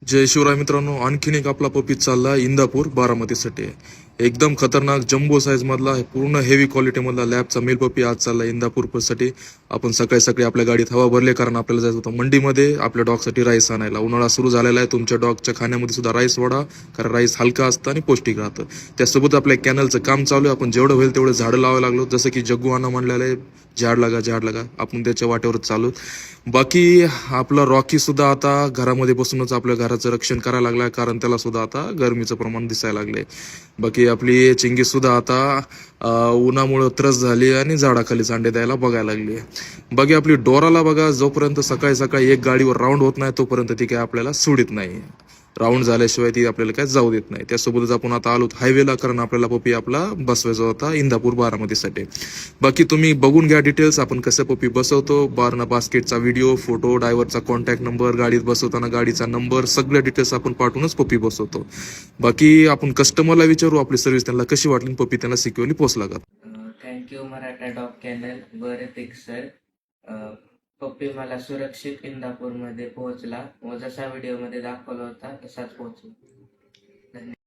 जय शिवराय मित्रांनो, आणखीन एक आपला पपी चालला इंदापूर बारामतीसाठी. एकदम खतरनाक जम्बो साईज मधला पूर्ण हेवी क्वालिटी मधला लॅबचा मेल पपी आज चालला इंदापूर साठी. आपण सकाळी सकाळी आपल्या गाडीत हवा भरले, कारण आपल्याला जायचं होतं मंडीमध्ये आपल्या डॉगसाठी राईस आणायला. उन्हाळा सुरू झालेला आहे, तुमच्या डॉगच्या खाण्यामध्ये सुद्धा राईस वाढा, कारण राईस हलका असतं आणि पौष्टिक राहतं. त्यासोबत आपल्या कॅनलचं काम चालू आहे. आपण जेवढं होईल तेवढं झाडं लावायला लागलो, जसं की जग्गू अण्णा म्हणलेलं आहे, झाड लागा. आपण त्याच्या वाटेवरच चालू. बाकी आपला रॉकी सुद्धा आता घरामध्ये बसूनच आपल्या घराचं रक्षण करायला लागलाय, कारण त्याला सुद्धा आता गरमीचं प्रमाण दिसायला लागले. बाकी आपली चिंगी सुद्धा आता उन्हामुळे त्रस्त झाली आणि झाडाखाली अंडे द्यायला बघायला लागली. बाकी आपली डोराला बघा, जोपर्यंत सकाळी सकाळी एक गाडीवर राऊंड होत नाही तोपर्यंत ती काय आपल्याला सोडित नाही. राऊंड झाल्याशिवाय ती आपल्याला काय जाऊ देत नाही. त्यासोबतच आपण आता आलो हायवेला, कारण आपल्याला पपी आपला बसवायचा होता इंदापूर बारामतीसाठी. बाकी तुम्ही बघून घ्या डिटेल्स, आपण कसं पपी बसवतो, बास्केटचा व्हिडिओ, फोटो, ड्रायव्हरचा कॉन्टॅक्ट नंबर, गाडीत बसवताना गाडीचा नंबर, सगळ्या डिटेल्स आपण पाठवूनच पपी बसवतो. बाकी आपण कस्टमरला विचारू आपली सर्व्हिस त्यांना कशी वाटली, पपी त्यांना सिक्युअरली पोहोचला का. Thank you Maratha dog canal. बरं थिक सर. पप्पी मला सुरक्षित इंदापूरमध्ये पोहोचला व जसा व्हिडिओमध्ये दाखवला होता तसाच पोहोचला. धन्यवाद.